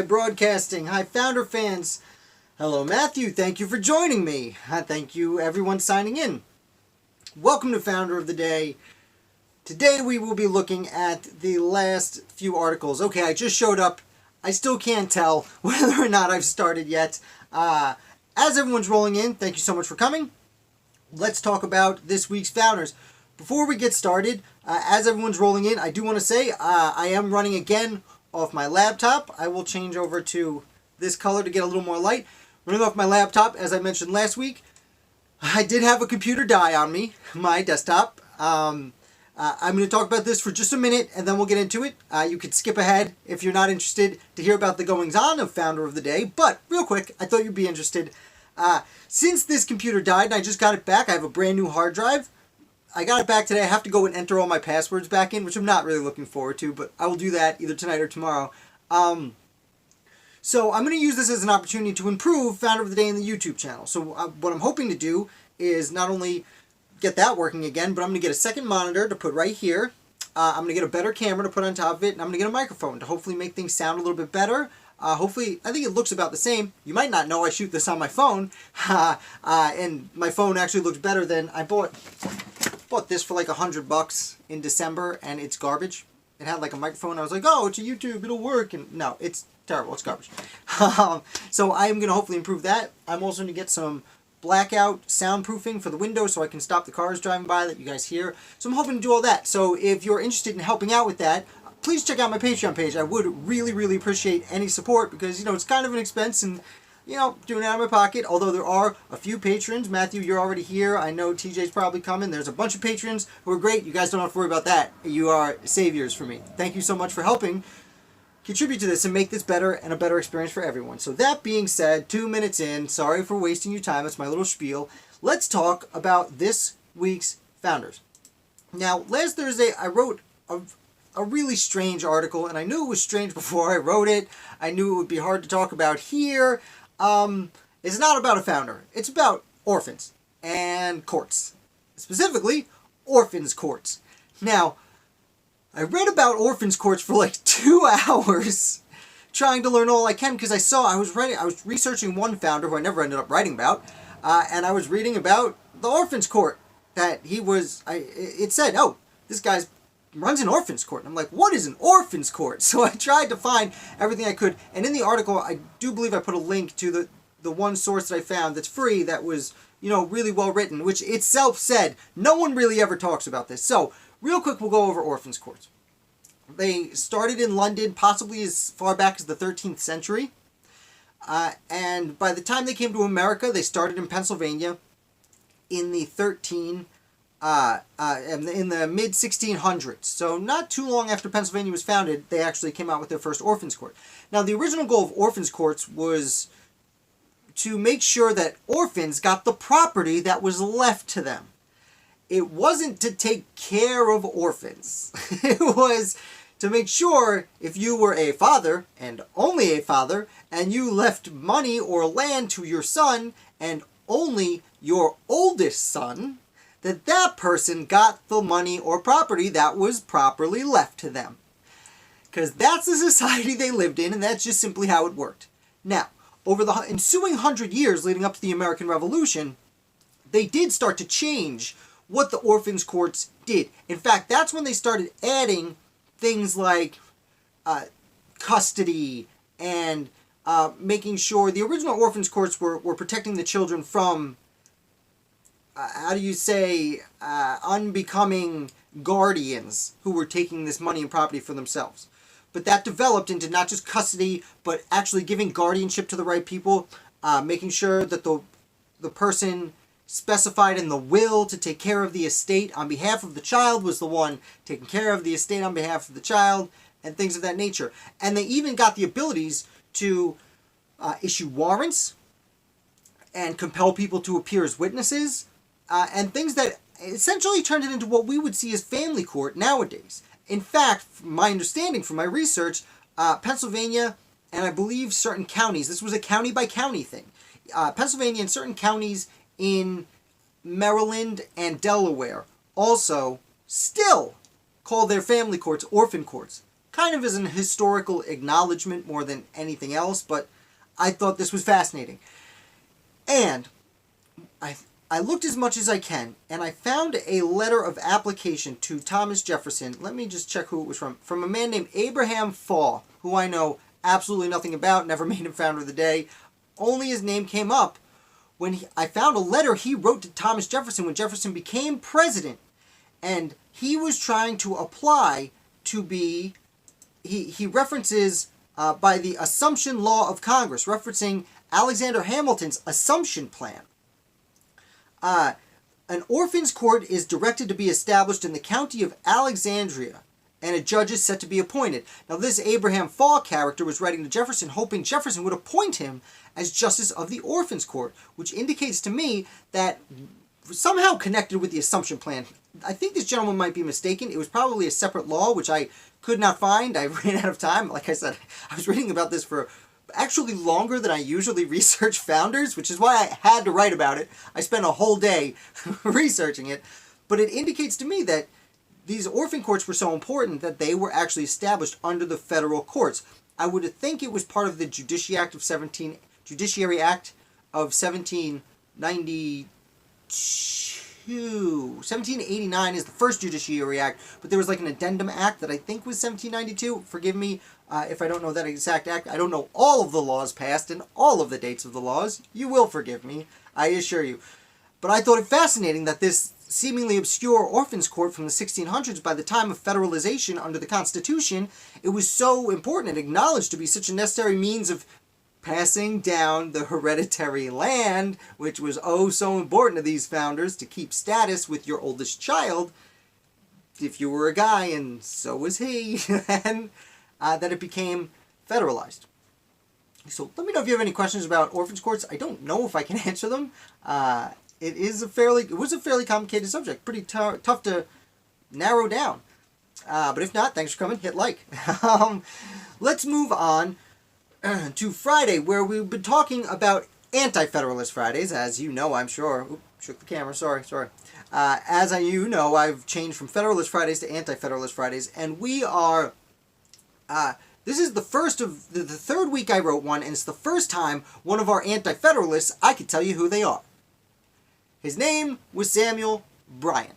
Broadcasting. Hi, Founder fans. Hello, Matthew. Thank you for joining me. Thank you, everyone signing in. Welcome to Founder of the Day. Today we will be looking at the last few articles. Okay, I just showed up. I still can't tell whether or not I've started yet. As everyone's rolling in, thank you so much for coming. Let's talk about this week's Founders. Before we get started, as everyone's rolling in, I do want to say I am running again off my laptop. I will change over to this color to get a little more light. Running off my laptop, as I mentioned last week, I did have a computer die on me, my desktop. I'm going to talk about this for just a minute and then we'll get into it. You could skip ahead if you're not interested to hear about the goings-on of Founder of the Day, but real quick, I thought you'd be interested. Since this computer died and I just got it back, I have a brand new hard drive. I got it back today. I have to go and enter all my passwords back in, which I'm not really looking forward to, but I will do that either tonight or tomorrow. So I'm going to use this as an opportunity to improve Founder of the Day in the YouTube channel. So what I'm hoping to do is not only get that working again, but I'm going to get a second monitor to put right here. I'm going to get a better camera to put on top of it, and I'm going to get a microphone to hopefully make things sound a little bit better. Hopefully, I think it looks about the same. You might not know I shoot this on my phone, and my phone actually looks better than I bought this for like $100 in December, and it's garbage. It had like a microphone. I was like, oh, it's a YouTube, it'll work. And no, it's terrible. It's garbage. So I'm going to hopefully improve that. I'm also going to get some blackout soundproofing for the windows so I can stop the cars driving by that you guys hear. So I'm hoping to do all that. So if you're interested in helping out with that, please check out my Patreon page. I would really, really appreciate any support because, you know, it's kind of an expense and, you know, doing it out of my pocket. Although there are a few patrons. Matthew, you're already here. I know TJ's probably coming. There's a bunch of patrons who are great. You guys don't have to worry about that. You are saviors for me. Thank you so much for helping contribute to this and make this better and a better experience for everyone. So that being said, 2 minutes in, sorry for wasting your time. It's my little spiel. Let's talk about this week's Founders. Now, last Thursday, I wrote a really strange article, and I knew it was strange before I wrote it. I knew it would be hard to talk about here. It's not about a founder. It's about orphans and courts. Specifically, Orphans Courts. Now, I read about Orphans Courts for like 2 hours trying to learn all I can because I was researching one founder who I never ended up writing about, and I was reading about the Orphans Court that it said, oh, this guy's runs an orphans court. And I'm like, what is an orphans court? So I tried to find everything I could. And in the article, I do believe I put a link to the one source that I found that's free that was, you know, really well written, which itself said no one really ever talks about this. So real quick, we'll go over orphans courts. They started in London, possibly as far back as the 13th century. And by the time they came to America, they started in Pennsylvania in the in the mid-1600s. So not too long after Pennsylvania was founded, they actually came out with their first orphans court. Now, the original goal of orphans courts was to make sure that orphans got the property that was left to them. It wasn't to take care of orphans. It was to make sure if you were a father, and only a father, and you left money or land to your son, and only your oldest son, that person got the money or property that was properly left to them. Because that's the society they lived in, and that's just simply how it worked. Now, over the ensuing 100 years leading up to the American Revolution, they did start to change what the orphans courts did. In fact, that's when they started adding things like custody and making sure the original orphans courts were protecting the children from unbecoming guardians who were taking this money and property for themselves. But that developed into not just custody, but actually giving guardianship to the right people, making sure that the person specified in the will to take care of the estate on behalf of the child was the one taking care of the estate on behalf of the child, and things of that nature. And they even got the abilities to issue warrants and compel people to appear as witnesses, and things that essentially turned it into what we would see as family court nowadays. In fact, from my understanding from my research, Pennsylvania and I believe certain counties, this was a county by county thing, Pennsylvania and certain counties in Maryland and Delaware also still call their family courts orphan courts. kind of as an historical acknowledgement more than anything else, but I thought this was fascinating. And I looked as much as I can, and I found a letter of application to Thomas Jefferson. Let me just check who it was from a man named Abraham Fall, who I know absolutely nothing about, never made him founder of the day. Only his name came up when I found a letter he wrote to Thomas Jefferson when Jefferson became president, and he was trying to apply to be, he references by the Assumption Law of Congress, referencing Alexander Hamilton's Assumption Plan. An Orphans Court is directed to be established in the county of Alexandria, and a judge is set to be appointed. Now, this Abraham Fall character was writing to Jefferson, hoping Jefferson would appoint him as Justice of the Orphans Court, which indicates to me that somehow connected with the Assumption Plan. I think this gentleman might be mistaken. It was probably a separate law, which I could not find. I ran out of time. Like I said, I was reading about this for actually longer than I usually research founders, which is why I had to write about it. I spent a whole day researching it. But it indicates to me that these orphan courts were so important that they were actually established under the federal courts. I would think it was part of the Judiciary Act of 1792. 1789 is the first Judiciary Act, but there was like an addendum act that I think was 1792. Forgive me if I don't know that exact act. I don't know all of the laws passed and all of the dates of the laws. You will forgive me, I assure you. But I thought it fascinating that this seemingly obscure orphans court from the 1600s, by the time of federalization under the Constitution, it was so important and acknowledged to be such a necessary means of passing down the hereditary land, which was oh so important to these founders to keep status with your oldest child, if you were a guy, and so was he, and that it became federalized. So let me know if you have any questions about orphans courts. I don't know if I can answer them. It was a fairly complicated subject, pretty tough to narrow down. But if not, thanks for coming. Hit like. Let's move on to Friday, where we've been talking about Anti-Federalist Fridays, as you know, I'm sure. Oops, shook the camera, sorry. You know, I've changed from Federalist Fridays to Anti-Federalist Fridays, and we are, this is the first of, the third week I wrote one, and it's the first time one of our Anti-Federalists, I could tell you who they are. His name was Samuel Bryan.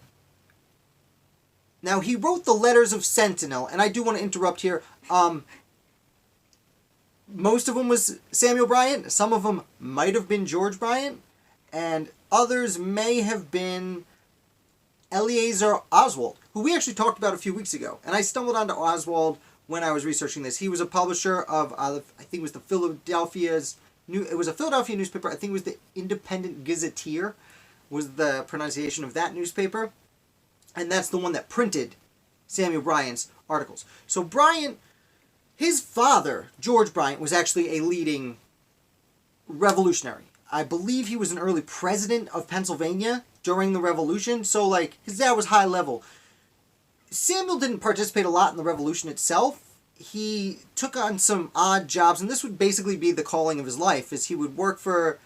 Now, he wrote the Letters of Sentinel, and I do want to interrupt here. Most of them was Samuel Bryan. Some of them might have been George Bryan, and others may have been Eleazar Oswald, who we actually talked about a few weeks ago. And I stumbled onto Oswald when I was researching this. He was a publisher of, I think it was the Philadelphia newspaper. I think it was the Independent Gazetteer was the pronunciation of that newspaper. And that's the one that printed Samuel Bryan's articles. So Bryan, his father, George Bryan, was actually a leading revolutionary. I believe he was an early president of Pennsylvania during the Revolution, so like his dad was high level. Samuel didn't participate a lot in the Revolution itself. He took on some odd jobs, and this would basically be the calling of his life, is he would work for,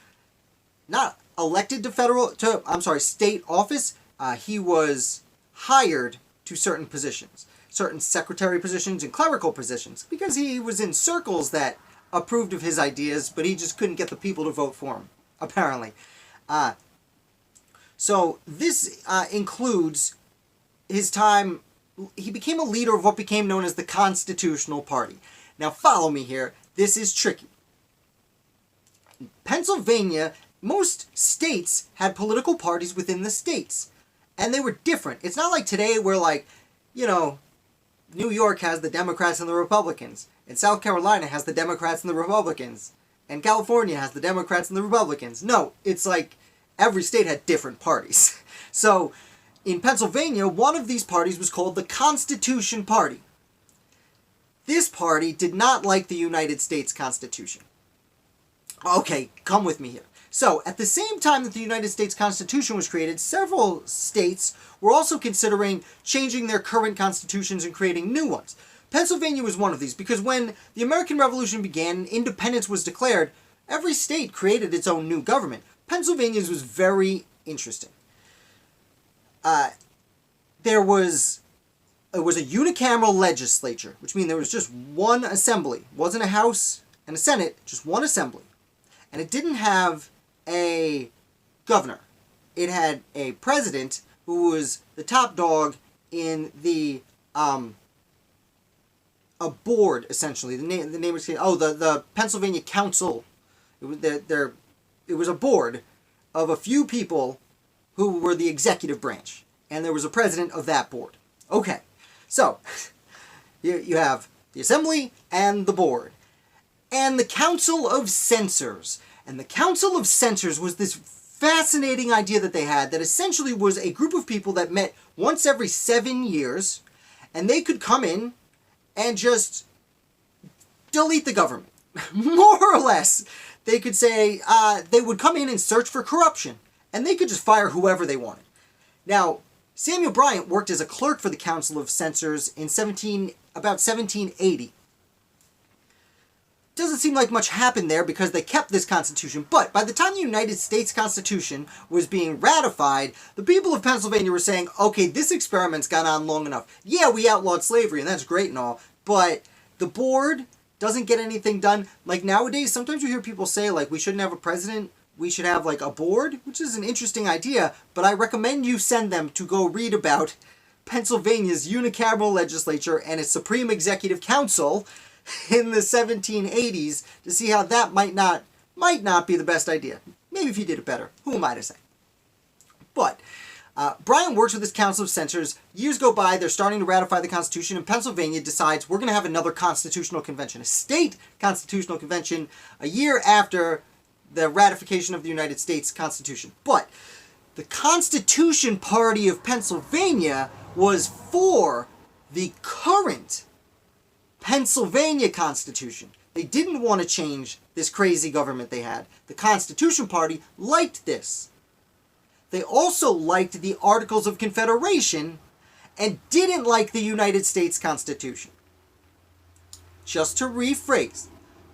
not elected to state office. He was hired to certain positions, certain secretary positions and clerical positions, because he was in circles that approved of his ideas, but he just couldn't get the people to vote for him, apparently. So this includes his time. He became a leader of what became known as the Constitutional Party. Now follow me here. This is tricky. Pennsylvania, most states had political parties within the states, and they were different. It's not like today where, like, you know, New York has the Democrats and the Republicans, and South Carolina has the Democrats and the Republicans, and California has the Democrats and the Republicans. No, it's like every state had different parties. So in Pennsylvania, one of these parties was called the Constitution Party. This party did not like the United States Constitution. Okay, come with me here. So, at the same time that the United States Constitution was created, several states were also considering changing their current constitutions and creating new ones. Pennsylvania was one of these, because when the American Revolution began and independence was declared, every state created its own new government. Pennsylvania's was very interesting. There was it was a unicameral legislature, which means there was just one assembly. It wasn't a House and a Senate, just one assembly. And it didn't have a governor. It had a president who was the top dog in the a board, essentially. The name was the Pennsylvania Council. It was a board of a few people who were the executive branch, and there was a president of that board. Okay, so you have the assembly and the board, and the Council of Censors. And the Council of Censors was this fascinating idea that they had that essentially was a group of people that met once every 7 years, and they could come in and just delete the government. More or less. They could say, they would come in and search for corruption, and they could just fire whoever they wanted. Now, Samuel Bryan worked as a clerk for the Council of Censors in about 1780. Doesn't seem like much happened there because they kept this Constitution, but by the time the United States Constitution was being ratified, the people of Pennsylvania were saying, okay, this experiment's gone on long enough. Yeah, we outlawed slavery, and that's great and all, but the board doesn't get anything done. Like nowadays, sometimes you hear people say, like, we shouldn't have a president, we should have, like, a board, which is an interesting idea, but I recommend you send them to go read about Pennsylvania's unicameral legislature and its Supreme Executive Council in the 1780s to see how that might not be the best idea. Maybe if you did it better. Who am I to say? But Bryan works with this Council of Censors. Years go by, they're starting to ratify the Constitution, and Pennsylvania decides we're going to have another constitutional convention, a state constitutional convention, a year after the ratification of the United States Constitution. But the Constitution Party of Pennsylvania was for the current Pennsylvania Constitution. They didn't want to change this crazy government they had. The Constitution Party liked this. They also liked the Articles of Confederation and didn't like the United States Constitution. Just to rephrase,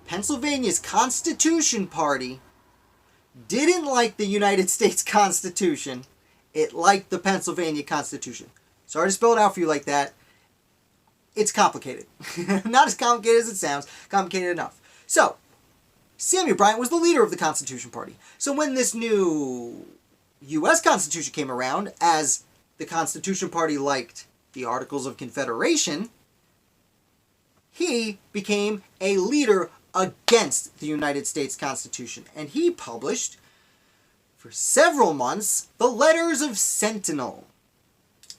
Pennsylvania's Constitution Party didn't like the United States Constitution. It liked the Pennsylvania Constitution. Sorry to spell it out for you like that. It's complicated. Not as complicated as it sounds, complicated enough. So, Samuel Bryan was the leader of the Constitution Party. So when this new U.S. Constitution came around, as the Constitution Party liked the Articles of Confederation, he became a leader against the United States Constitution. And he published, for several months, the Letters of Sentinel.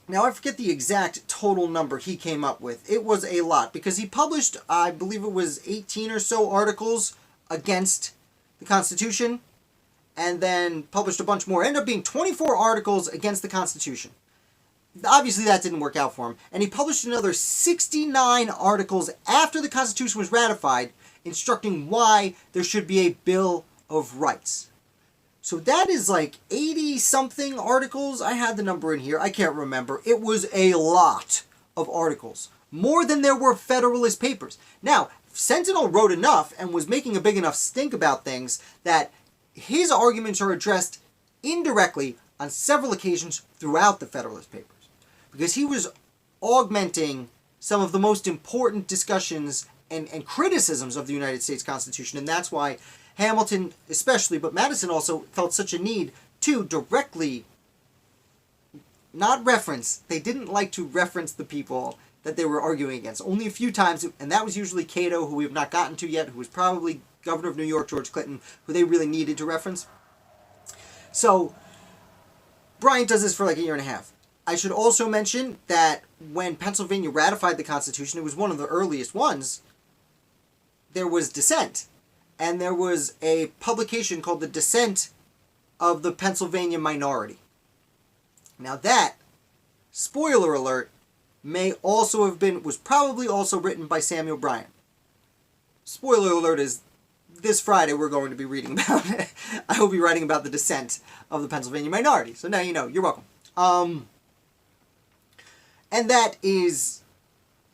Now, I forget the exact total number he came up with. It was a lot, because he published, I believe it was 18 or so articles against the Constitution, and then published a bunch more. Ended up being 24 articles against the Constitution. Obviously, that didn't work out for him. And he published another 69 articles after the Constitution was ratified, instructing why there should be a Bill of Rights. So that is like 80-something articles. I had the number in here. I can't remember. It was a lot of articles. More than there were Federalist Papers. Now, Sentinel wrote enough and was making a big enough stink about things that his arguments are addressed indirectly on several occasions throughout the Federalist Papers. Because he was augmenting some of the most important discussions and criticisms of the United States Constitution. And that's why Hamilton especially, but Madison also, felt such a need to directly, not reference, they didn't like to reference the people that they were arguing against. Only a few times, and that was usually Cato, who we have not gotten to yet, who was probably governor of New York, George Clinton, who they really needed to reference. So, Bryan does this for like a year and a half. I should also mention that when Pennsylvania ratified the Constitution, it was one of the earliest ones, there was dissent. And there was a publication called The Dissent of the Pennsylvania Minority. Now that, spoiler alert, was probably also written by Samuel Bryan. Spoiler alert is, this Friday we're going to be reading about it. I will be writing about the dissent of the Pennsylvania Minority. So now you know, you're welcome. And that is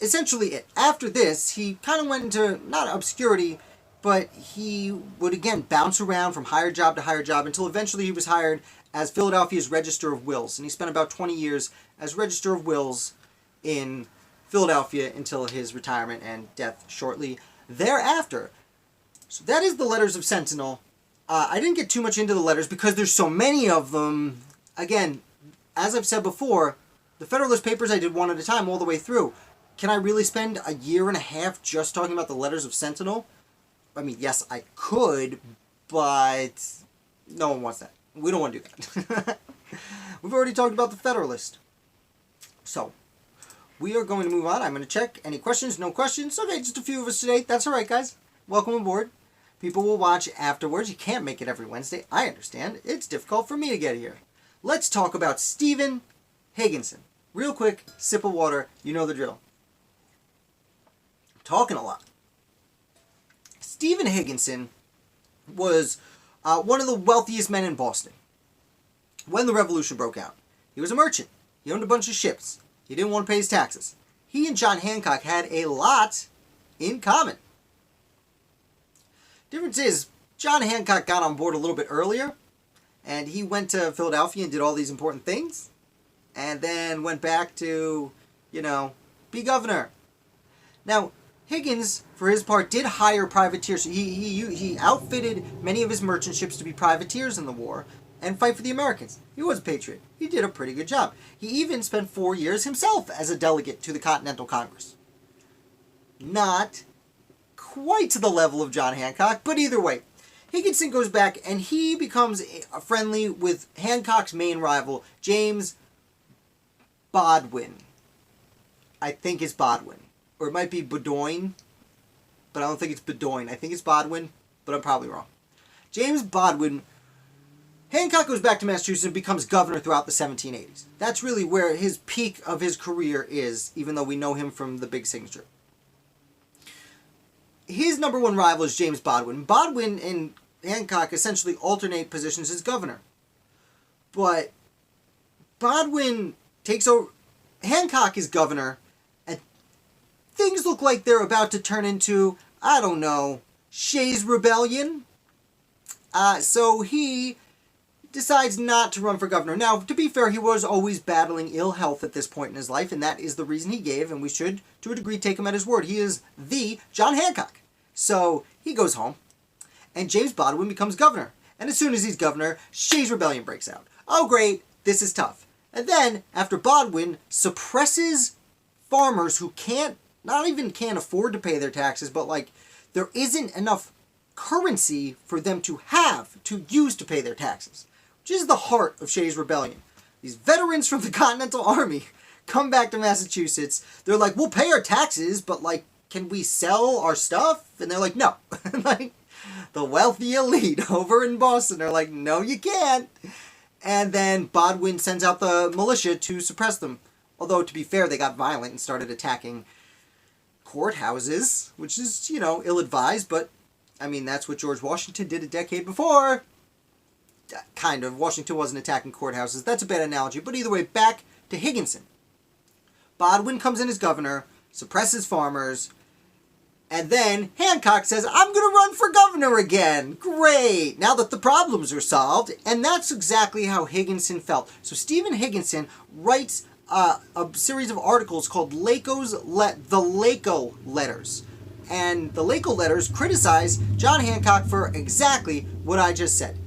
essentially it. After this, he kind of went into, not obscurity, but he would again bounce around from higher job to higher job until eventually he was hired as Philadelphia's Register of Wills. And he spent about 20 years as Register of Wills in Philadelphia until his retirement and death shortly thereafter. So that is the Letters of Sentinel. I didn't get too much into the letters because there's so many of them. Again, as I've said before, the Federalist Papers I did one at a time all the way through. Can I really spend a year and a half just talking about the Letters of Sentinel? I mean, yes, I could, but no one wants that. We don't want to do that. We've already talked about the Federalist. So, we are going to move on. I'm going to check. Any questions? No questions? Okay, just a few of us today. That's all right, guys. Welcome aboard. People will watch afterwards. You can't make it every Wednesday. I understand. It's difficult for me to get here. Let's talk about Stephen Higginson. Real quick, sip of water. You know the drill. I'm talking a lot. Stephen Higginson was one of the wealthiest men in Boston when the Revolution broke out. He was a merchant. He owned a bunch of ships. He didn't want to pay his taxes. He and John Hancock had a lot in common. Difference is, John Hancock got on board a little bit earlier, and he went to Philadelphia and did all these important things, and then went back to, be governor. Now, Higgins, for his part, did hire privateers. He outfitted many of his merchant ships to be privateers in the war and fight for the Americans. He was a patriot. He did a pretty good job. He even spent 4 years himself as a delegate to the Continental Congress. Not quite to the level of John Hancock, but either way, Higginson goes back and he becomes friendly with Hancock's main rival, James Bodwin. I think it's Bodwin. Or it might be Bedoin, but I don't think it's Bedoin. I think it's Bodwin, but I'm probably wrong. James Bodwin. Hancock goes back to Massachusetts and becomes governor throughout the 1780s. That's really where his peak of his career is, even though we know him from the big signature. His number one rival is James Bodwin. Bodwin and Hancock essentially alternate positions as governor. But Bodwin takes over. Hancock is governor, and things look like they're about to turn into, I don't know, Shays' Rebellion. So he decides not to run for governor. Now, to be fair, he was always battling ill health at this point in his life, and that is the reason he gave, and we should, to a degree, take him at his word. He is the John Hancock. So he goes home, and James Bodwin becomes governor. And as soon as he's governor, Shays' Rebellion breaks out. Oh, great, this is tough. And then, after Bodwin suppresses farmers who not even can't afford to pay their taxes, but there isn't enough currency for them to use to pay their taxes, which is the heart of Shays' Rebellion. These veterans from the Continental Army come back to Massachusetts. They're like, we'll pay our taxes, but can we sell our stuff? And they're like, no. The wealthy elite over in Boston are like, no, you can't. And then Bodwin sends out the militia to suppress them. Although, to be fair, they got violent and started attacking courthouses, which is, ill-advised, but, that's what George Washington did a decade before. Kind of. Washington wasn't attacking courthouses. That's a bad analogy. But either way, back to Higginson. Bodwin comes in as governor, suppresses farmers, and then Hancock says, I'm going to run for governor again. Great. Now that the problems are solved. And that's exactly how Higginson felt. So Stephen Higginson writes a series of articles called the Laco Letters. And the Laco Letters criticize John Hancock for exactly what I just said.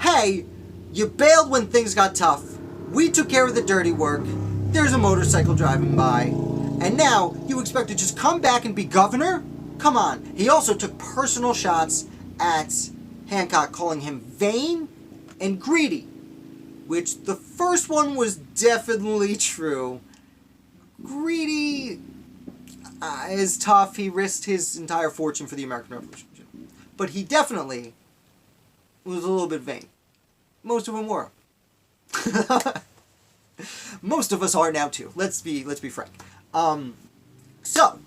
Hey, you bailed when things got tough. We took care of the dirty work. There's a motorcycle driving by. And now you expect to just come back and be governor? Come on. He also took personal shots at Hancock, calling him vain and greedy, which the first one was definitely true. Greedy is tough. He risked his entire fortune for the American Revolution. But he definitely was a little bit vain. Most of them were. Most of us are now too. Let's be frank. So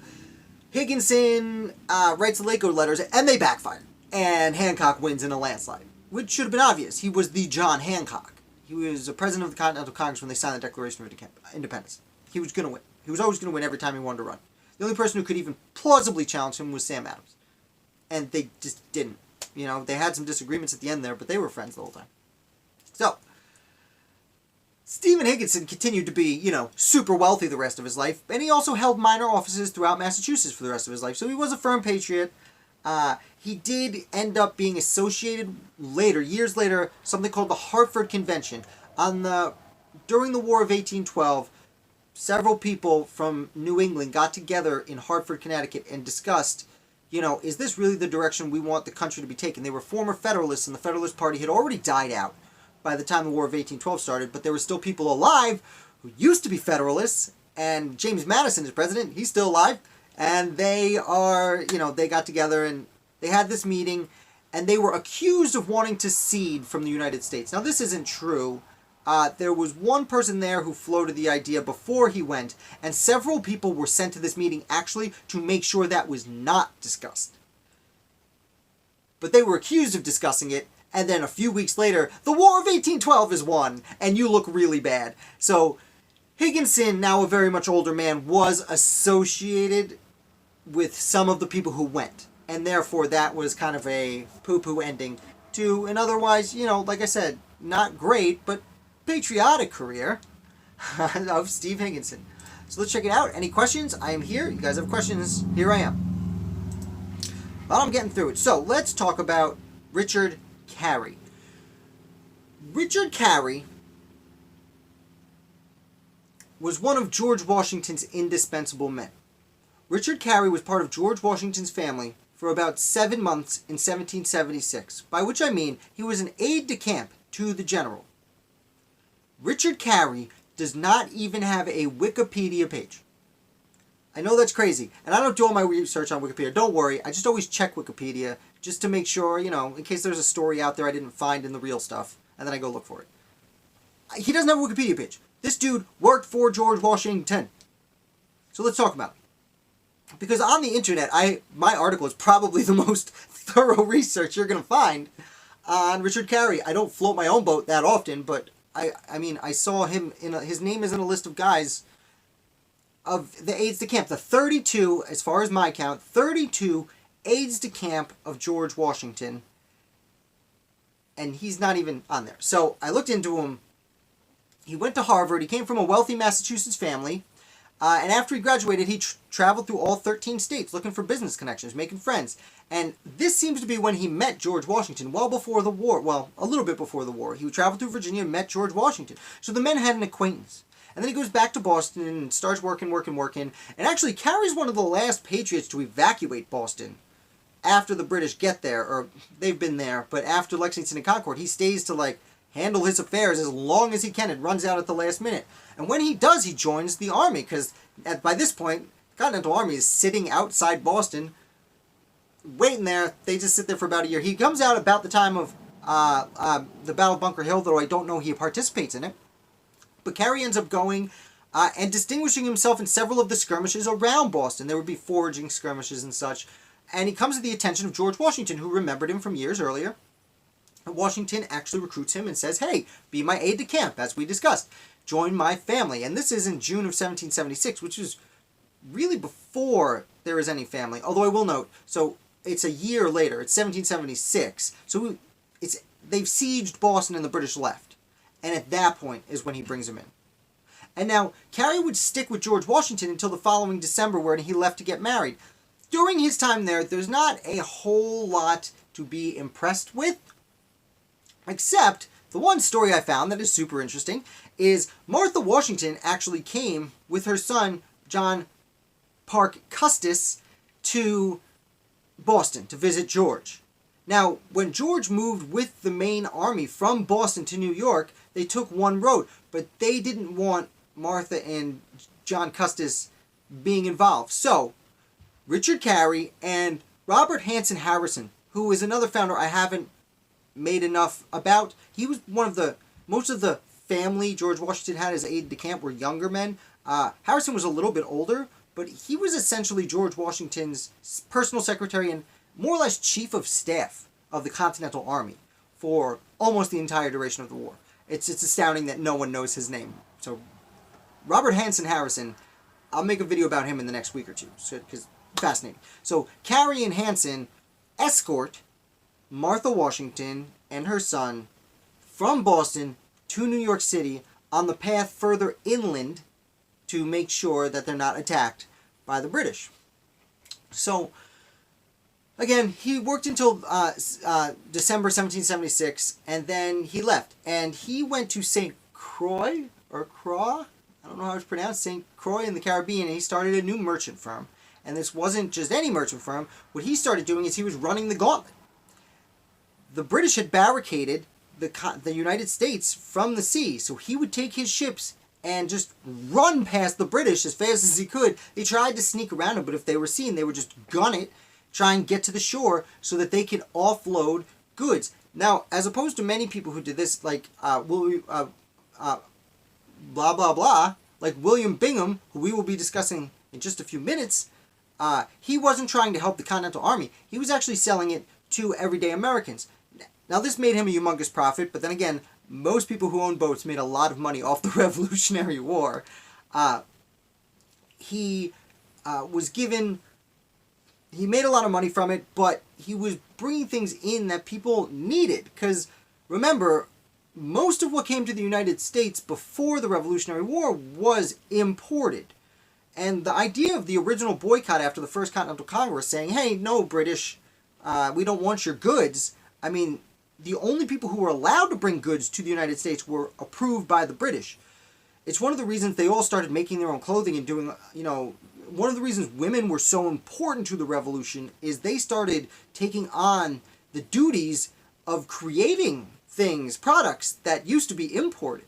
Higginson writes the Laco Letters, and they backfire. And Hancock wins in a landslide, which should have been obvious. He was the John Hancock. He was the president of the Continental Congress when they signed the Declaration of Independence. He was going to win. He was always going to win every time he wanted to run. The only person who could even plausibly challenge him was Sam Adams. And they just didn't. They had some disagreements at the end there, but they were friends the whole time. So, Stephen Higginson continued to be, super wealthy the rest of his life, and he also held minor offices throughout Massachusetts for the rest of his life, so he was a firm patriot. He did end up being associated later, years later, something called the Hartford Convention. During the War of 1812, several people from New England got together in Hartford, Connecticut, and discussed, is this really the direction we want the country to be taken? They were former Federalists, and the Federalist Party had already died out by the time the War of 1812 started, but there were still people alive who used to be Federalists, and James Madison is president, he's still alive, and they got together and they had this meeting, and they were accused of wanting to secede from the United States. Now, this isn't true. There was one person there who floated the idea before he went, and several people were sent to this meeting actually to make sure that was not discussed. But they were accused of discussing it, and then a few weeks later, the War of 1812 is won, and you look really bad. So, Higginson, now a very much older man, was associated with some of the people who went. And therefore, that was kind of a poo-poo ending to an otherwise, like I said, not great, but patriotic career of Steve Higginson. So let's check it out. Any questions? I am here. You guys have questions? Here I am. Well, I'm getting through it. So let's talk about Richard Carey. Richard Carey was one of George Washington's indispensable men. Richard Carey was part of George Washington's family for about 7 months in 1776, by which I mean he was an aide-de-camp to the general. Richard Carey does not even have a Wikipedia page. I know that's crazy, and I don't do all my research on Wikipedia. Don't worry, I just always check Wikipedia just to make sure, in case there's a story out there I didn't find in the real stuff, and then I go look for it. He doesn't have a Wikipedia page. This dude worked for George Washington. So let's talk about it. Because on the internet, my article is probably the most thorough research you're going to find on Richard Carey. I don't float my own boat that often, but I saw him, his name is in a list of guys of the aides-de-camp. The 32, as far as my count, 32 aides-de-camp of George Washington. And he's not even on there. So I looked into him. He went to Harvard. He came from a wealthy Massachusetts family. And after he graduated, he traveled through all 13 states looking for business connections, making friends. And this seems to be when he met George Washington, well before the war. Well, a little bit before the war. He traveled through Virginia and met George Washington. So the men had an acquaintance. And then he goes back to Boston and starts working. And actually, Carey's one of the last patriots to evacuate Boston after the British get there. Or they've been there, but after Lexington and Concord, he stays to, handle his affairs as long as he can. It runs out at the last minute. And when he does, he joins the army, because by this point, the Continental Army is sitting outside Boston, waiting there. They just sit there for about a year. He comes out about the time of the Battle of Bunker Hill, though I don't know he participates in it. But Carey ends up going and distinguishing himself in several of the skirmishes around Boston. There would be foraging skirmishes and such. And he comes to the attention of George Washington, who remembered him from years earlier. And Washington actually recruits him and says, hey, be my aide-de-camp, as we discussed. Join my family. And this is in June of 1776, which is really before there is any family. Although I will note, so it's a year later. It's 1776. So they've sieged Boston and the British left. And at that point is when he brings him in. And now, Carey would stick with George Washington until the following December, when he left to get married. During his time there, there's not a whole lot to be impressed with. Except, the one story I found that is super interesting is Martha Washington actually came with her son, John Parke Custis, to Boston to visit George. Now, when George moved with the main army from Boston to New York, they took one road, but they didn't want Martha and John Custis being involved. So, Richard Carey and Robert Hanson Harrison, who is another founder I haven't made enough about. He was one of most of the family George Washington had as aide-de-camp were younger men. Harrison was a little bit older, but he was essentially George Washington's personal secretary and more or less chief of staff of the Continental Army for almost the entire duration of the war. It's astounding that no one knows his name. So, Robert Hanson Harrison, I'll make a video about him in the next week or two, because fascinating. So, Carey and Hanson escort Martha Washington and her son from Boston to New York City on the path further inland to make sure that they're not attacked by the British. So, again, he worked until December 1776, and then he left. And he went to St. Croix, or Croix? I don't know how it's pronounced, St. Croix in the Caribbean, and he started a new merchant firm. And this wasn't just any merchant firm. What he started doing is he was running the gauntlet. The British had barricaded the United States from the sea, so he would take his ships and just run past the British as fast as he could. They tried to sneak around him, but if they were seen, they would just gun it, try and get to the shore so that they could offload goods. Now, as opposed to many people who did this, like blah, blah, blah, like Williamingham, who we will be discussing in just a few minutes, he wasn't trying to help the Continental Army. He was actually selling it to everyday Americans. Now, this made him a humongous profit, but then again, most people who own boats made a lot of money off the Revolutionary War. He made a lot of money from it, but he was bringing things in that people needed. Because, remember, most of what came to the United States before the Revolutionary War was imported. And the idea of the original boycott after the First Continental Congress saying, hey, no, British, we don't want your goods. I mean, the only people who were allowed to bring goods to the United States were approved by the British. It's one of the reasons they all started making their own clothing and doing, one of the reasons women were so important to the revolution is they started taking on the duties of creating things, products that used to be imported.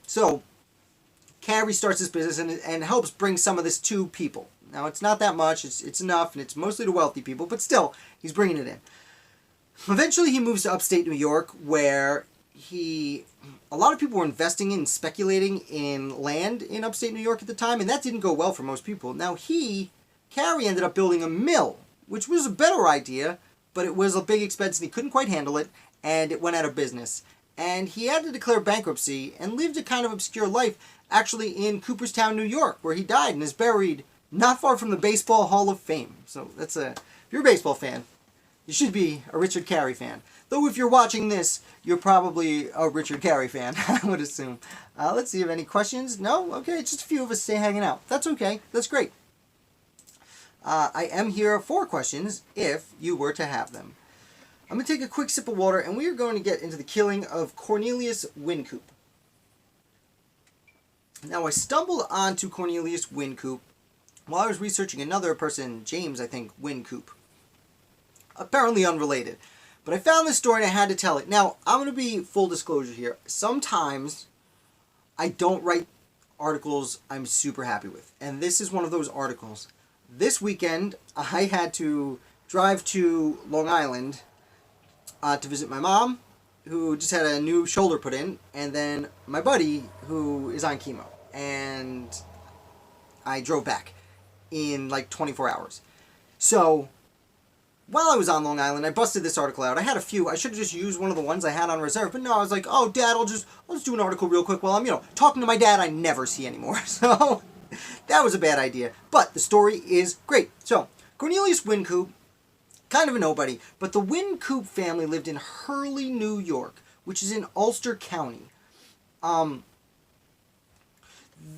So Carey starts this business and helps bring some of this to people. Now, it's not that much. It's enough, and it's mostly to wealthy people, but still, he's bringing it in. Eventually, he moves to upstate New York, where a lot of people were investing in, speculating in land in upstate New York at the time, and that didn't go well for most people. Now, Carey ended up building a mill, which was a better idea, but it was a big expense, and he couldn't quite handle it, and it went out of business. And he had to declare bankruptcy and lived a kind of obscure life, actually in Cooperstown, New York, where he died and is buried not far from the Baseball Hall of Fame. So if you're a baseball fan, you should be a Richard Carey fan. Though if you're watching this, you're probably a Richard Carey fan, I would assume. Let's see if any questions. No? Okay, it's just a few of us stay hanging out. That's okay. That's great. I am here for questions if you were to have them. I'm going to take a quick sip of water, and we are going to get into the killing of Cornelius Wincoup. Now, I stumbled onto Cornelius Wincoup while I was researching another person, James, I think, Wincoup. Apparently unrelated. But I found this story and I had to tell it. Now, I'm going to be full disclosure here. Sometimes I don't write articles I'm super happy with. And this is one of those articles. This weekend, I had to drive to Long Island to visit my mom, who just had a new shoulder put in, and then my buddy, who is on chemo. And I drove back in like 24 hours. So while I was on Long Island, I busted this article out. I had a few. I should have just used one of the ones I had on reserve. But no, I was like, oh, Dad, I'll just do an article real quick while I'm, talking to my dad I never see anymore. So that was a bad idea. But the story is great. So Cornelius Wincoup, kind of a nobody, but the Wincoup family lived in Hurley, New York, which is in Ulster County.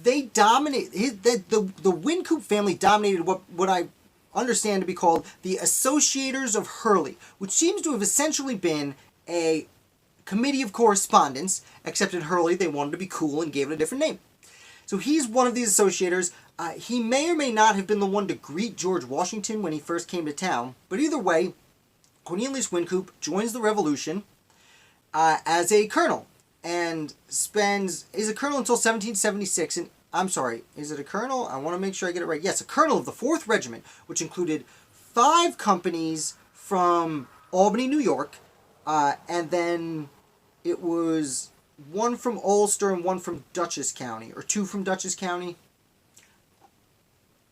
They dominated, the Wincoup family dominated what I understand to be called the Associators of Hurley, which seems to have essentially been a committee of correspondence, except in Hurley they wanted to be cool and gave it a different name. So he's one of these associators. He may or may not have been the one to greet George Washington when he first came to town, but either way, Cornelius Wincoup joins the Revolution as a colonel, and is a colonel until 1776, and I'm sorry, is it a colonel? I want to make sure I get it right. Yes, a colonel of the 4th Regiment, which included 5 companies from Albany, New York, and then it was 1 from Ulster and 1 from Dutchess County, or 2 from Dutchess County.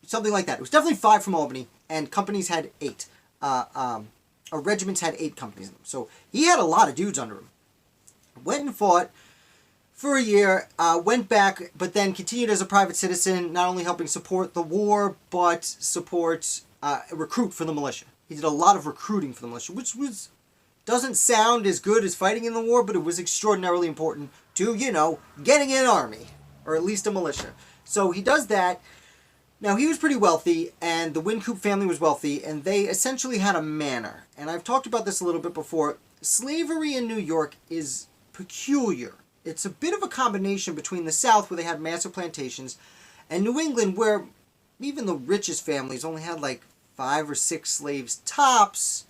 Something like that. It was definitely 5 from Albany, and companies had 8. Regiments had 8 companies in them. So he had a lot of dudes under him. Went and fought for a year, went back, but then continued as a private citizen, not only helping support the war, but recruit for the militia. He did a lot of recruiting for the militia, which was Doesn't sound as good as fighting in the war, but it was extraordinarily important to, getting an army, or at least a militia. So he does that. Now, he was pretty wealthy, and the Wincoup family was wealthy, and they essentially had a manor. And I've talked about this a little bit before. Slavery in New York is peculiar. It's a bit of a combination between the South, where they had massive plantations, and New England, where even the richest families only had like 5 or 6 slaves tops.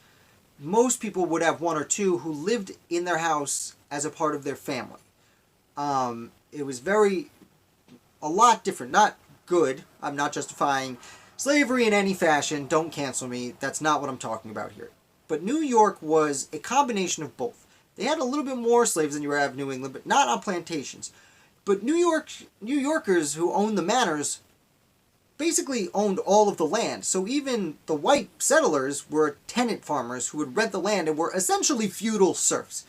Most people would have 1 or 2 who lived in their house as a part of their family. It was a lot different. Not good. I'm not justifying slavery in any fashion. Don't cancel me. That's not what I'm talking about here. But New York was a combination of both. They had a little bit more slaves than you have in New England, but not on plantations. But New Yorkers who owned the manors basically owned all of the land. So even the white settlers were tenant farmers who would rent the land and were essentially feudal serfs.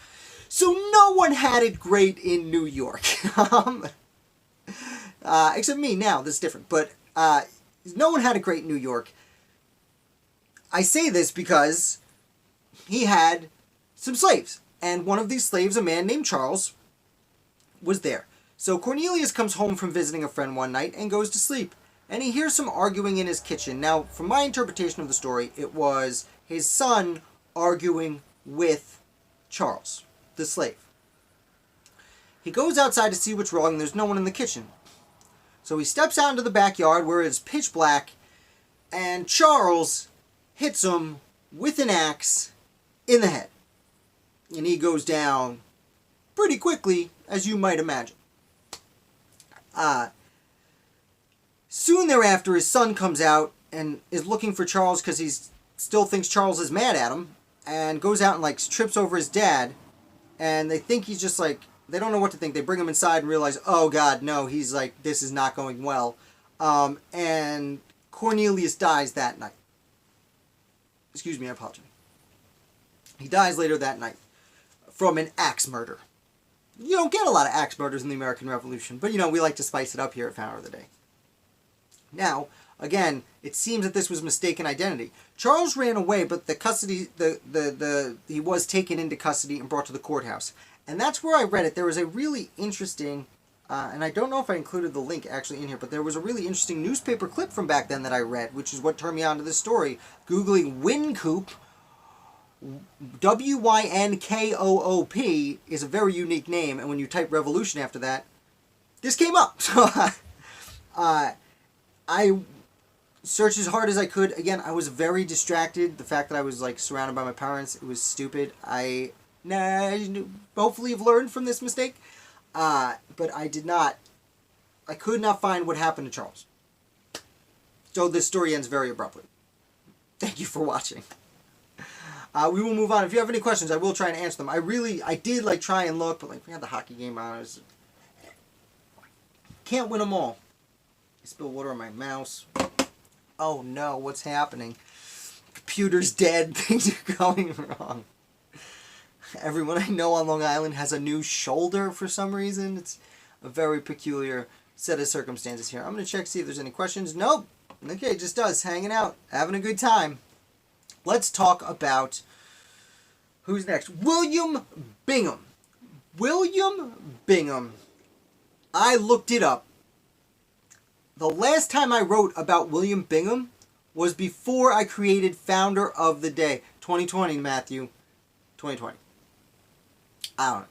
So no one had it great in New York. Except me now, this is different. But no one had it great in New York. I say this because he had some slaves. And one of these slaves, a man named Charles, was there. So Cornelius comes home from visiting a friend one night and goes to sleep. And he hears some arguing in his kitchen. Now, from my interpretation of the story, it was his son arguing with Charles, the slave. He goes outside to see what's wrong, and there's no one in the kitchen. So he steps out into the backyard where it's pitch black, and Charles hits him with an axe in the head. And he goes down pretty quickly, as you might imagine. Soon thereafter, his son comes out and is looking for Charles because he still thinks Charles is mad at him, and goes out and trips over his dad, and they think he's just they don't know what to think. They bring him inside and realize, oh God, no, he's this is not going well. And Cornelius dies that night. Excuse me, I apologize. He dies later that night from an axe murder. You don't get a lot of axe murders in the American Revolution, but we like to spice it up here at Founder of the Day. Now, again, it seems that this was mistaken identity. Charles ran away, but he was taken into custody and brought to the courthouse. And that's where I read it. There was a really interesting, and I don't know if I included the link actually in here, but there was a really interesting newspaper clip from back then that I read, which is what turned me on to this story. Googling Wincoup, Winkoop, is a very unique name, and when you type revolution after that, this came up. So I searched as hard as I could. Again, I was very distracted. The fact that I was surrounded by my parents, it was stupid. I hopefully have learned from this mistake. But I could not find what happened to Charles. So this story ends very abruptly. Thank you for watching. We will move on. If you have any questions, I will try and answer them. I did try and look, but we had the hockey game on. Can't win them all. I spilled water on my mouse. Oh no, what's happening? Computer's dead. Things are going wrong. Everyone I know on Long Island has a new shoulder for some reason. It's a very peculiar set of circumstances here. I'm going to check, see if there's any questions. Nope. Okay, just us hanging out, having a good time. Let's talk about who's next. William Bingham. William Bingham. I looked it up. The last time I wrote about William Bingham was before I created Founder of the Day. 2020, Matthew. 2020. I don't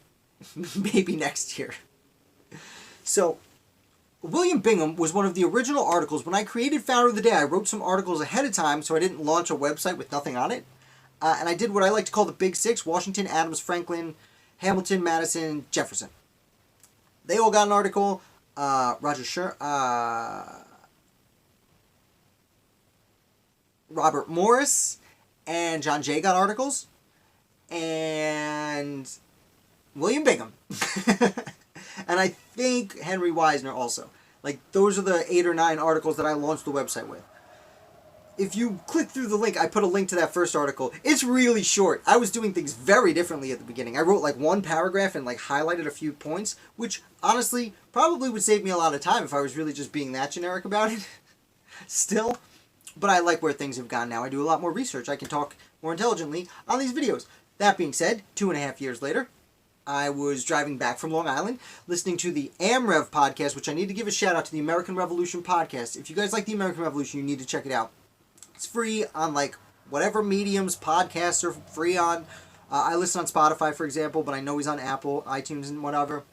know. Maybe next year. So, William Bingham was one of the original articles. When I created Founder of the Day, I wrote some articles ahead of time so I didn't launch a website with nothing on it. And I did what I like to call the Big Six: Washington, Adams, Franklin, Hamilton, Madison, Jefferson. They all got an article. Robert Morris and John Jay got articles. And William Bingham. And I think Henry Wisner also. Those are the 8 or 9 articles that I launched the website with. If you click through the link, I put a link to that first article. It's really short. I was doing things very differently at the beginning. I wrote one paragraph and highlighted a few points, which honestly probably would save me a lot of time if I was really just being that generic about it. Still. But I like where things have gone now. I do a lot more research. I can talk more intelligently on these videos. That being said, 2.5 years later, I was driving back from Long Island, listening to the AmRev podcast, which I need to give a shout out to the American Revolution podcast. If you guys like the American Revolution, you need to check it out. It's free on like whatever mediums podcasts are free on. I listen on Spotify, for example, but I know he's on Apple, iTunes, and whatever.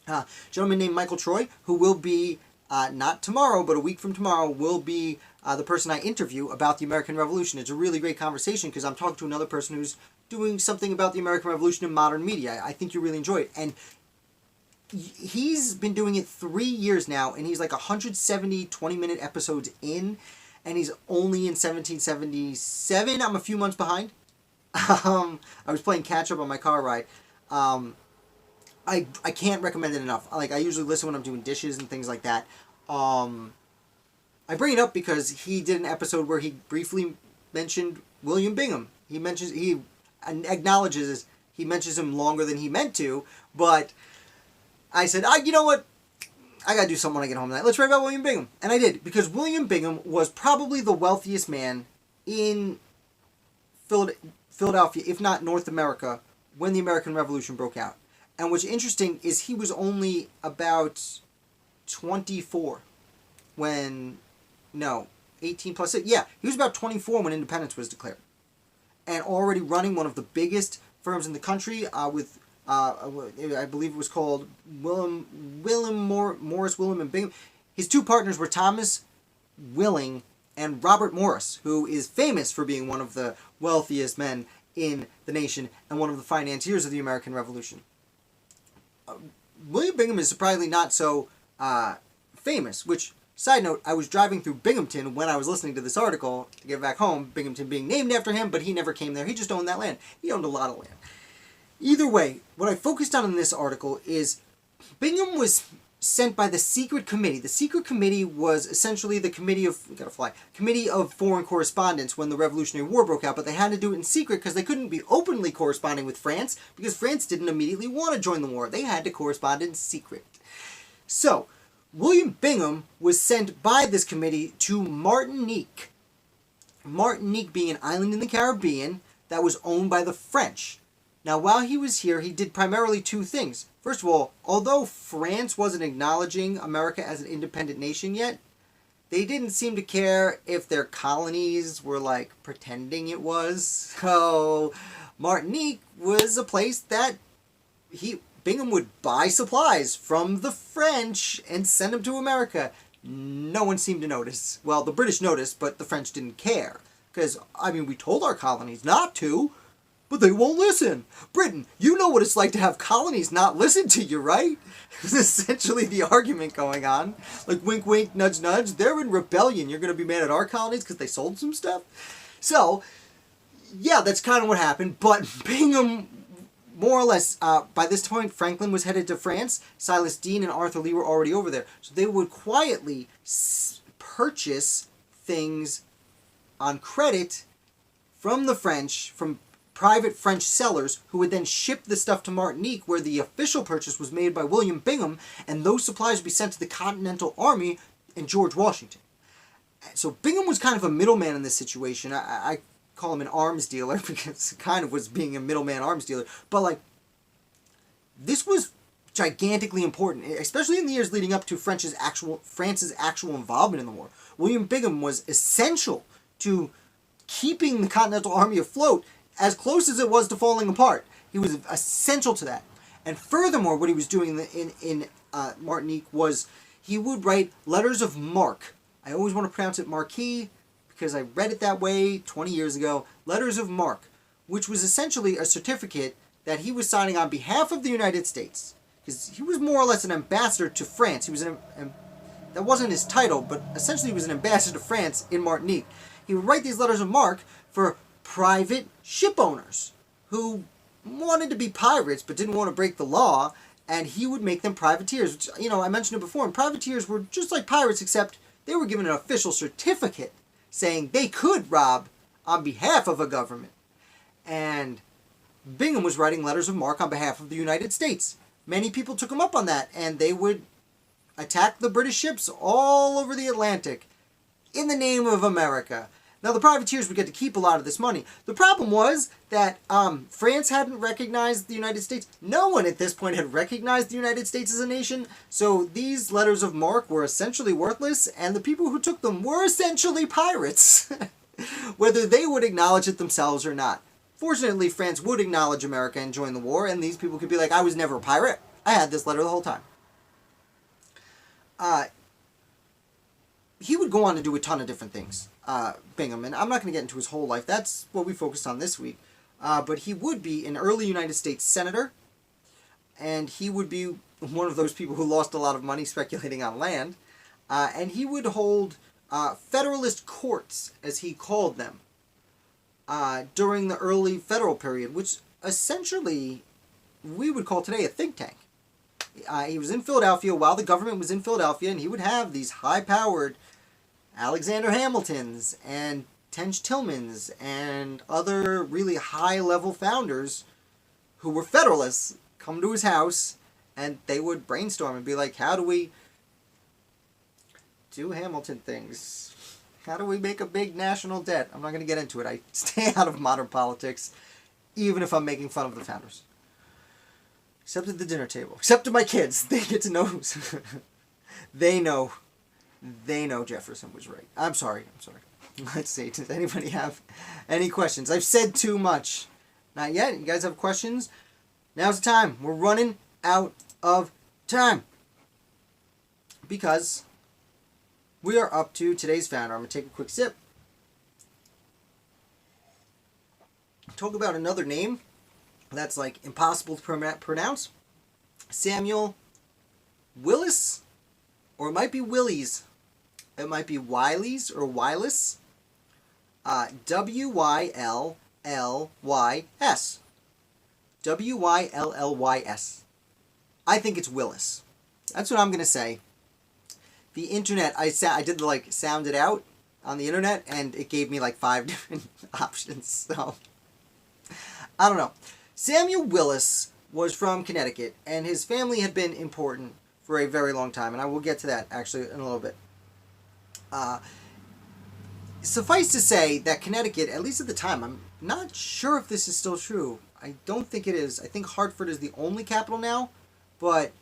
A gentleman named Michael Troy, who will be, not tomorrow, but a week from tomorrow, will be the person I interview about the American Revolution. It's a really great conversation because I'm talking to another person who's doing something about the American Revolution in modern media. I think you really enjoy it. And he's been doing it 3 years now, and he's like 170 20-minute episodes in, and he's only in 1777. I'm a few months behind. I was playing catch-up on my car ride. I can't recommend it enough. Like, I usually listen when I'm doing dishes and things like that. I bring it up because he did an episode where he briefly mentioned Williamingham. He acknowledges he mentions him longer than he meant to, but I said, you know what? I gotta do something when I get home tonight. Let's write about Williamingham. And I did, because Williamingham was probably the wealthiest man in Philadelphia, if not North America, when the American Revolution broke out. And what's interesting is he was only about 24 when, 18 plus 6. Yeah, he was about 24 when independence was declared. And already running one of the biggest firms in the country with, I believe it was called Morris, William and Bingham. His two partners were Thomas Willing and Robert Morris, who is famous for being one of the wealthiest men in the nation and one of the financiers of the American Revolution. Williamingham is surprisingly not so famous, which, side note, I was driving through Binghamton when I was listening to this article to get back home, Binghamton being named after him, but he never came there. He just owned that land. He owned a lot of land. Either way, what I focused on in this article is Bingham was sent by the Secret Committee. The Secret Committee was essentially the Committee of Foreign Correspondence when the Revolutionary War broke out, but they had to do it in secret because they couldn't be openly corresponding with France because France didn't immediately want to join the war. They had to correspond in secret. So, Williamingham was sent by this committee to Martinique. Martinique being an island in the Caribbean that was owned by the French. Now, while he was here, he did primarily two things. First of all, although France wasn't acknowledging America as an independent nation yet, they didn't seem to care if their colonies were, like, pretending it was. So, Martinique was a place that Bingham would buy supplies from the French and send them to America. No one seemed to notice. Well, the British noticed, but the French didn't care. Because, we told our colonies not to, but they won't listen. Britain, you know what it's like to have colonies not listen to you, right? It was essentially the argument going on. Like, wink, wink, nudge, nudge. They're in rebellion. You're going to be mad at our colonies because they sold some stuff? So, yeah, that's kind of what happened. But Bingham, more or less, by this point, Franklin was headed to France. Silas Deane and Arthur Lee were already over there. So they would quietly purchase things on credit from the French, from private French sellers, who would then ship the stuff to Martinique, where the official purchase was made by Williamingham, and those supplies would be sent to the Continental Army and George Washington. So Bingham was kind of a middleman in this situation. I call him an arms dealer because it kind of was being a middleman arms dealer. But, like, this was gigantically important, especially in the years leading up to France's actual involvement in the war. Williamingham was essential to keeping the Continental Army afloat, as close as it was to falling apart. He was essential to that. And furthermore, what he was doing in Martinique was he would write letters of marque. I always want to pronounce it marquis because I read it that way 20 years ago. Letters of marque, which was essentially a certificate that he was signing on behalf of the United States. Because he was more or less an ambassador to France. He was that wasn't his title, but essentially he was an ambassador to France in Martinique. He would write these letters of marque for private ship owners who wanted to be pirates but didn't want to break the law, and he would make them privateers, which, I mentioned it before, and privateers were just like pirates, except they were given an official certificate saying they could rob on behalf of a government. And Bingham was writing letters of marque on behalf of the United States. Many people took him up on that, and they would attack the British ships all over the Atlantic in the name of America. Now, the privateers would get to keep a lot of this money. The problem was that France hadn't recognized the United States. No one at this point had recognized the United States as a nation. So these letters of marque were essentially worthless, and the people who took them were essentially pirates, whether they would acknowledge it themselves or not. Fortunately, France would acknowledge America and join the war, and these people could be like, I was never a pirate. I had this letter the whole time. He would go on to do a ton of different things, Bingham, and I'm not going to get into his whole life. That's what we focused on this week. But he would be an early United States senator, and he would be one of those people who lost a lot of money speculating on land, and he would hold Federalist courts, as he called them, during the early federal period, which essentially we would call today a think tank. He was in Philadelphia while the government was in Philadelphia, and he would have these high-powered Alexander Hamiltons and Tench Tillmans and other really high-level founders who were Federalists come to his house, and they would brainstorm and be like, how do we do Hamilton things? How do we make a big national debt? I'm not going to get into it. I stay out of modern politics, even if I'm making fun of the founders. Except at the dinner table. Except to my kids. They get to know. They know Jefferson was right. I'm sorry. Let's see. Does anybody have any questions? I've said too much. Not yet. You guys have questions? Now's the time. We're running out of time. Because we are up to today's founder. I'm going to take a quick sip. Talk about another name that's like impossible to pronounce. Samuel Willis, or it might be Willies. It might be Wileys or Willis. W-Y-L-L-Y-S. W-Y-L-L-Y-S. I think it's Willis. That's what I'm going to say. The internet, I did like sound it out on the internet, and it gave me like 5 different options. So, I don't know. Samuel Willis was from Connecticut, and his family had been important for a very long time, and I will get to that actually in a little bit. Suffice to say that Connecticut, at least at the time, I'm not sure if this is still true. I don't think it is. I think Hartford is the only capital now, but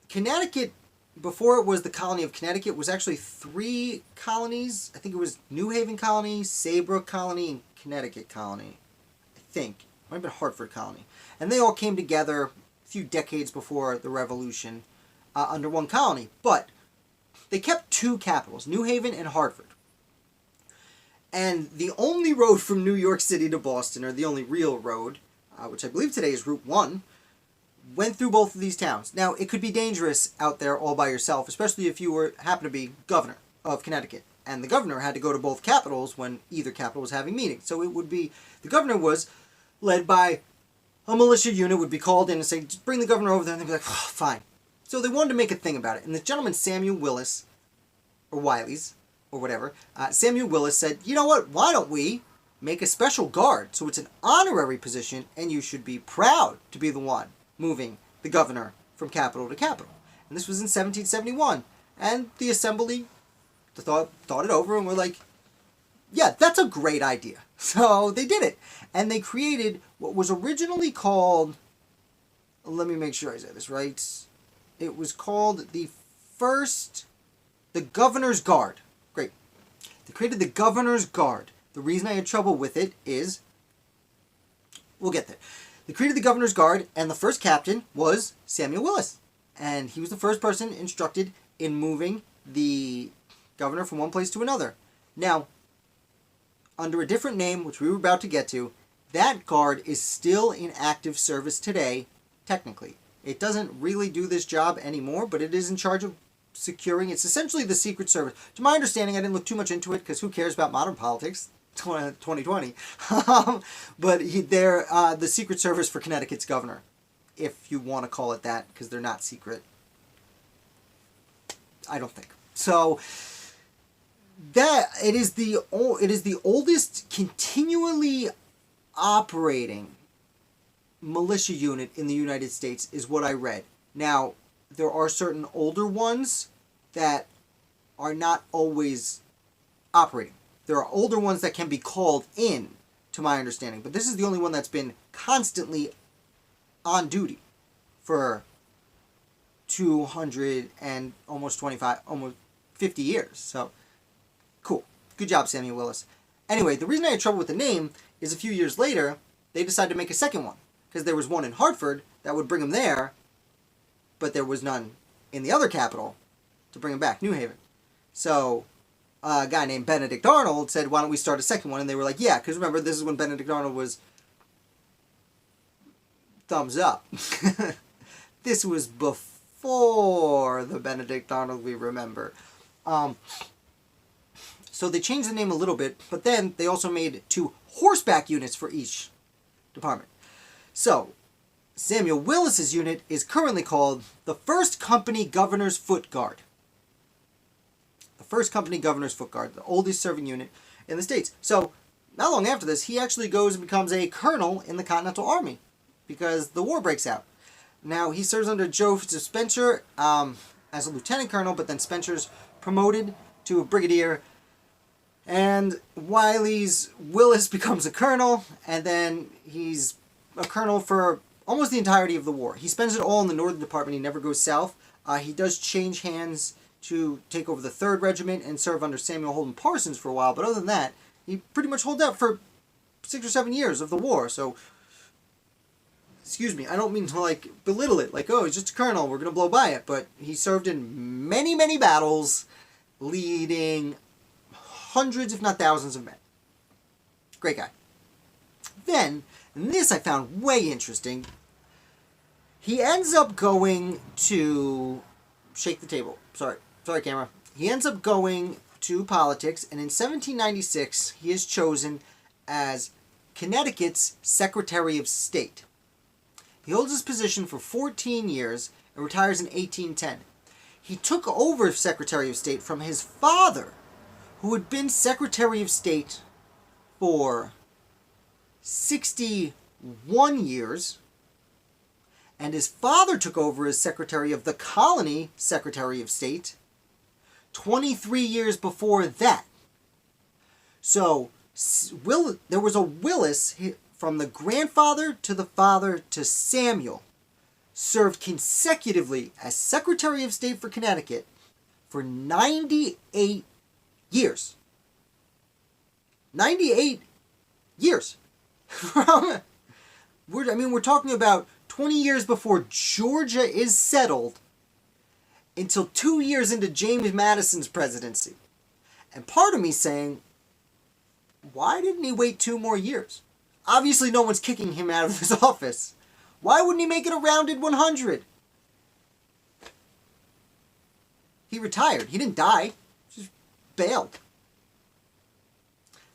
Connecticut, before it was the colony of Connecticut, was actually 3 colonies. I think it was New Haven Colony, Saybrook Colony, and Connecticut Colony. I think. It might have been Hartford Colony. And they all came together a few decades before the Revolution under one colony. But they kept 2 capitals, New Haven and Hartford. And the only road from New York City to Boston, or the only real road, which I believe today is Route 1, went through both of these towns. Now, it could be dangerous out there all by yourself, especially if you happened to be governor of Connecticut. And the governor had to go to both capitals when either capital was having meetings. So it would be, the governor was led by a militia unit, would be called in and say, just bring the governor over there, and they'd be like, oh, fine. So they wanted to make a thing about it. And the gentleman, Samuel Willis, or Wileys, or whatever, Samuel Willis said, you know what, why don't we make a special guard? So it's an honorary position, and you should be proud to be the one moving the governor from capital to capital. And this was in 1771. And the assembly thought it over and were like, yeah, that's a great idea. So they did it. And they created what was originally called, let me make sure I say this right, it was called the Governor's Guard. Great. They created the Governor's Guard. The reason I had trouble with it is, we'll get there. They created the Governor's Guard, and the first captain was Samuel Willis. And he was the first person instructed in moving the governor from one place to another. Now, under a different name, which we were about to get to, that guard is still in active service today, technically. It doesn't really do this job anymore, but it is in charge of securing. It's essentially the Secret Service. To my understanding, I didn't look too much into it, because who cares about modern politics? 2020. But they're the Secret Service for Connecticut's governor, if you want to call it that, because they're not secret. I don't think. So that it is the oldest continually operating militia unit in the United States, is what I read. Now, there are certain older ones that are not always operating. There are older ones that can be called in, to my understanding, but this is the only one that's been constantly on duty for 200 and almost 25, almost 50 years. So, cool. Good job, Samuel Willis. Anyway, the reason I had trouble with the name is a few years later, they decided to make a second one. Because there was one in Hartford that would bring him there, but there was none in the other capital to bring him back, New Haven. So, a guy named Benedict Arnold said, why don't we start a second one? And they were like, yeah, because remember, this is when Benedict Arnold was thumbs up. This was before the Benedict Arnold we remember. So they changed the name a little bit, but then they also made 2 horseback units for each department. So, Samuel Willis's unit is currently called the 1st Company Governor's Foot Guard. The 1st Company Governor's Foot Guard, the oldest serving unit in the States. So, not long after this, he actually goes and becomes a colonel in the Continental Army because the war breaks out. Now, he serves under Joseph Spencer as a lieutenant colonel, but then Spencer's promoted to a brigadier. And Willis becomes a colonel, and then he's a colonel for almost the entirety of the war. He spends it all in the Northern Department. He never goes south. He does change hands to take over the 3rd Regiment and serve under Samuel Holden Parsons for a while. But other than that, he pretty much holds out for 6 or 7 years of the war. So, excuse me, I don't mean to, like, belittle it. Like, oh, he's just a colonel, we're going to blow by it. But he served in many, many battles, leading hundreds, if not thousands of men. Great guy. Then, and this I found way interesting, he ends up going to... Shake the table. Sorry, camera. He ends up going to politics, and in 1796, he is chosen as Connecticut's Secretary of State. He holds his position for 14 years and retires in 1810. He took over Secretary of State from his father, who had been Secretary of State for 61 years, and his father took over as Secretary of the Colony, Secretary of State, 23 years before that. So, there was a Willis, from the grandfather to the father to Samuel, served consecutively as Secretary of State for Connecticut for 98 years. 98 years. We're talking about 20 years before Georgia is settled until 2 years into James Madison's presidency. And part of me saying, why didn't he wait 2 more years? Obviously no one's kicking him out of his office. Why wouldn't he make it a rounded 100? He retired. He didn't die. He just bailed.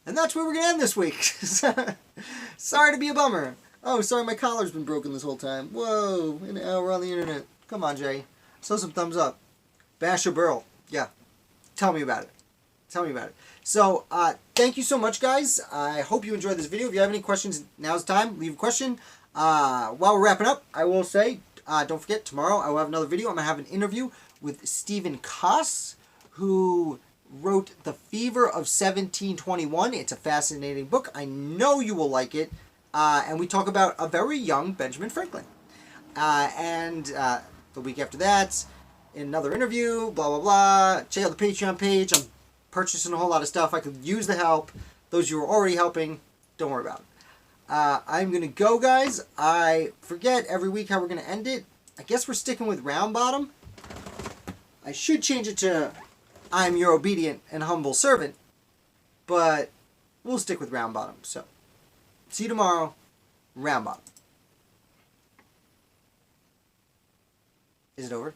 And that's where we're going to end this week. Sorry to be a bummer. Oh, sorry, my collar's been broken this whole time. Whoa, an hour on the internet. Come on, Jay. Show some thumbs up. Bash or Burl. Yeah. Tell me about it. Tell me about it. So, thank you so much, guys. I hope you enjoyed this video. If you have any questions, now's the time. Leave a question. While we're wrapping up, I will say, don't forget, tomorrow I will have another video. I'm going to have an interview with Stephen Koss, who wrote The Fever of 1721. It's a fascinating book. I know you will like it. And we talk about a very young Benjamin Franklin. And the week after that, another interview, blah, blah, blah. Check out the Patreon page. I'm purchasing a whole lot of stuff. I could use the help. Those you are already helping, don't worry about it. I'm going to go, guys. I forget every week how we're going to end it. I guess we're sticking with round bottom. I should change it to I'm your obedient and humble servant. But we'll stick with round bottom. So, see you tomorrow. Round bottom. Is it over?